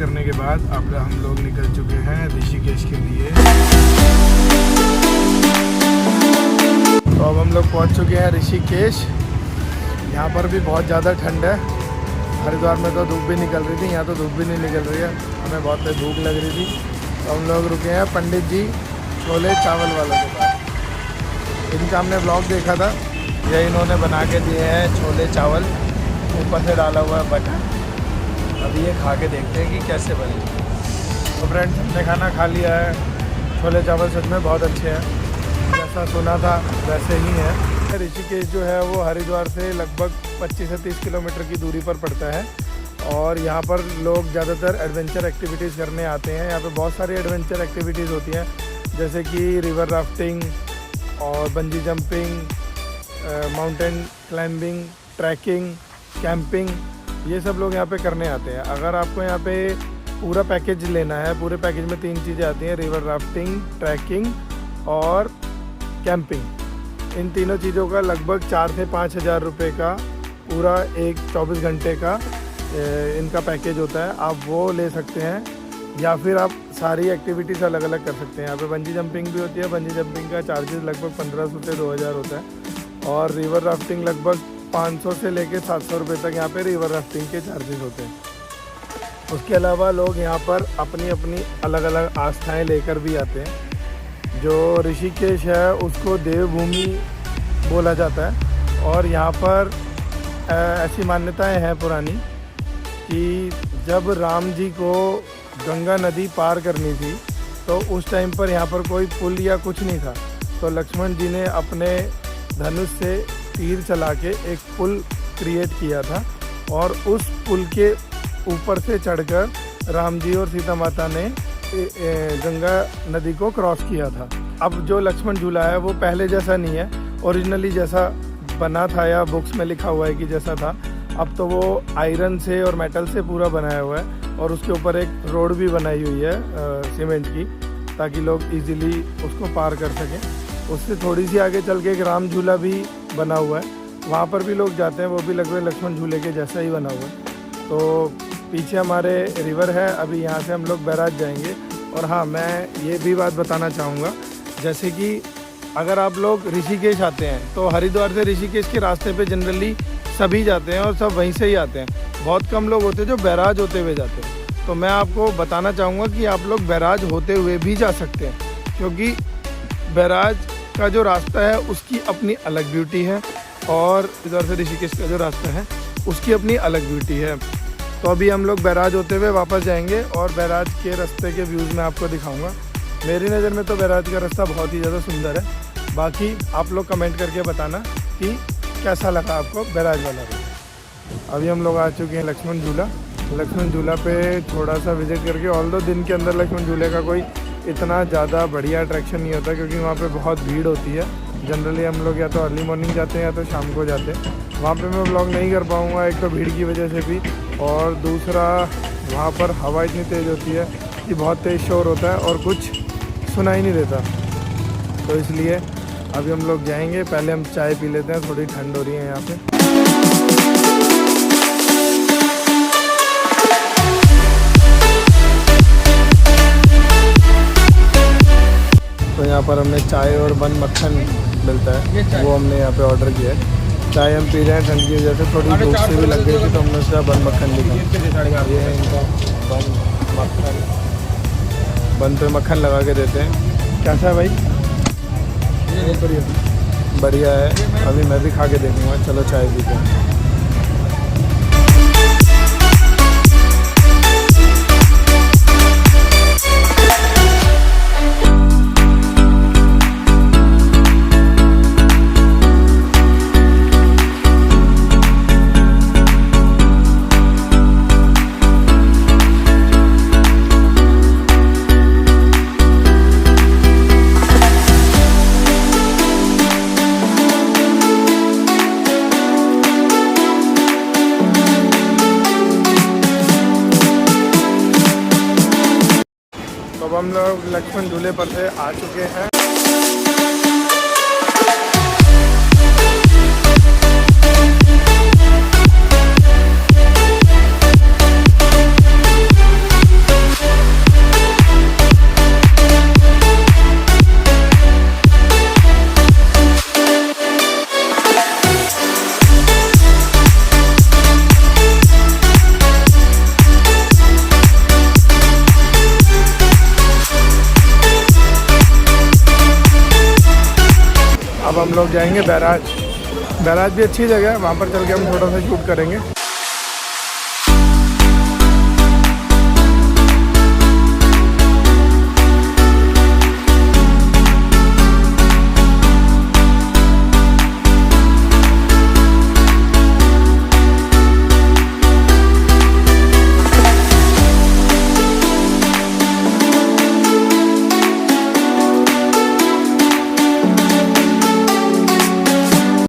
करने के बाद अब हम लोग निकल चुके हैं ऋषिकेश के लिए। तो अब हम लोग पहुंच चुके हैं ऋषिकेश। यहाँ पर भी बहुत ज़्यादा ठंड है। हरिद्वार में तो धूप भी निकल रही थी, यहाँ तो धूप भी नहीं निकल रही है। हमें बहुत तेज भूख लग रही थी तो हम लोग रुके हैं पंडित जी छोले चावल वालों के पास। इनका हमने ब्लॉग देखा था, ये इन्होंने बना के दिए हैं छोले चावल, ऊपर से डाला हुआ है बटर। अभी ये खा के देखते हैं कि कैसे बने। तो फ्रेंड्स, हमने खाना खा लिया है। छोले चावल सच में बहुत अच्छे हैं, जैसा सुना था वैसे ही है। ऋषिकेश जो है वो हरिद्वार से लगभग 25 से 30 किलोमीटर की दूरी पर पड़ता है और यहाँ पर लोग ज़्यादातर एडवेंचर एक्टिविटीज़ करने आते हैं। यहाँ पे बहुत सारी एडवेंचर एक्टिविटीज़ होती हैं, जैसे कि रिवर राफ्टिंग और bungee jumping, mountain climbing, trekking, camping, ये सब लोग यहाँ पे करने आते हैं। अगर आपको यहाँ पे पूरा पैकेज लेना है, पूरे पैकेज में 3 चीज़ें आती हैं, रिवर राफ्टिंग, ट्रैकिंग और कैंपिंग। इन तीनों चीज़ों का लगभग 4 से 5 हज़ार रुपये का पूरा एक 24 घंटे का इनका पैकेज होता है। आप वो ले सकते हैं या फिर आप सारी एक्टिविटीज़ अलग अलग कर सकते हैं। यहाँ पे बंजी जंपिंग भी होती है। बंजी जंपिंग का चार्जेस लगभग 1500 से 2000 होता है और रिवर राफ्टिंग लगभग 500 से लेकर 700 रुपये तक यहाँ पे रिवर राफ्टिंग के चार्जेस होते हैं। उसके अलावा लोग यहाँ पर अपनी अपनी अलग अलग आस्थाएं लेकर भी आते हैं। जो ऋषिकेश है उसको देवभूमि बोला जाता है और यहाँ पर ऐसी मान्यताएं हैं पुरानी कि जब राम जी को गंगा नदी पार करनी थी तो उस टाइम पर यहाँ पर कोई पुल या कुछ नहीं था, तो लक्ष्मण जी ने अपने धनुष से तीर चला के एक पुल क्रिएट किया था और उस पुल के ऊपर से चढ़कर राम जी और सीता माता ने गंगा नदी को क्रॉस किया था। अब जो लक्ष्मण झूला है वो पहले जैसा नहीं है, ओरिजिनली जैसा बना था या बुक्स में लिखा हुआ है कि जैसा था, अब तो वो आयरन से और मेटल से पूरा बनाया हुआ है और उसके ऊपर एक रोड भी बनाई हुई है सीमेंट की, ताकि लोग इजीली उसको पार कर सकें। उससे थोड़ी सी आगे चल के एक राम झूला भी बना हुआ है, वहाँ पर भी लोग जाते हैं, वो भी लगभग लक्ष्मण झूले के जैसा ही बना हुआ है। तो पीछे हमारे रिवर है, अभी यहाँ से हम लोग बैराज जाएंगे। और हाँ, मैं ये भी बात बताना चाहूँगा, जैसे कि अगर आप लोग ऋषिकेश आते हैं तो हरिद्वार से ऋषिकेश के रास्ते पे जनरली सभी जाते हैं और सब वहीं से ही आते हैं। बहुत कम लोग होते हैं जो बैराज होते हुए जाते हैं। तो मैं आपको बताना चाहूँगा कि आप लोग बैराज होते हुए भी जा सकते हैं, क्योंकि बैराज का जो रास्ता है उसकी अपनी अलग ब्यूटी है और इधर से ऋषिकेश का जो रास्ता है उसकी अपनी अलग ब्यूटी है। तो अभी हम लोग बैराज होते हुए वापस जाएंगे और बैराज के रास्ते के व्यूज़ मैं आपको दिखाऊंगा। मेरी नज़र में तो बैराज का रास्ता बहुत ही ज़्यादा सुंदर है। बाकी आप लोग कमेंट करके बताना कि कैसा लगा आपको बैराज वाला रास्ता। अभी हम लोग आ चुके हैं लक्ष्मण झूला। लक्ष्मण झूला पे थोड़ा सा विजिट करके, ऑल्दो दिन के अंदर लक्ष्मण झूले का कोई इतना ज़्यादा बढ़िया अट्रैक्शन नहीं होता, क्योंकि वहाँ पे बहुत भीड़ होती है। जनरली हम लोग या तो अर्ली मॉर्निंग जाते हैं या तो शाम को जाते हैं। वहाँ पे मैं व्लॉग नहीं कर पाऊँगा, एक तो भीड़ की वजह से भी, और दूसरा वहाँ पर हवा इतनी तेज़ होती है कि बहुत तेज़ शोर होता है और कुछ सुना ही नहीं देता। तो इसलिए अभी हम लोग जाएंगे, पहले हम चाय पी लेते हैं, थोड़ी ठंड हो रही है यहाँ पे। तो यहाँ पर हमने चाय और बन मक्खन मिलता है, वो हमने यहाँ पे ऑर्डर किया है। चाय हम पी रहे हैं ठंड की वजह से, थोड़ी भूख से भी लग गई थी तो हमने उसका बन मक्खन लिखा। ये है इनका बन मक्खन, बन पे मक्खन लगा के देते हैं। कैसा है भाई? बढ़िया है। अभी मैं भी खा के देखूँगा। चलो चाय पीते हैं। तो अब हम लोग लक्ष्मण झूले पर से आ चुके हैं। लोग जाएंगे बैराज। बैराज भी अच्छी जगह है, वहाँ पर चल के हम थोड़ा सा शूट करेंगे।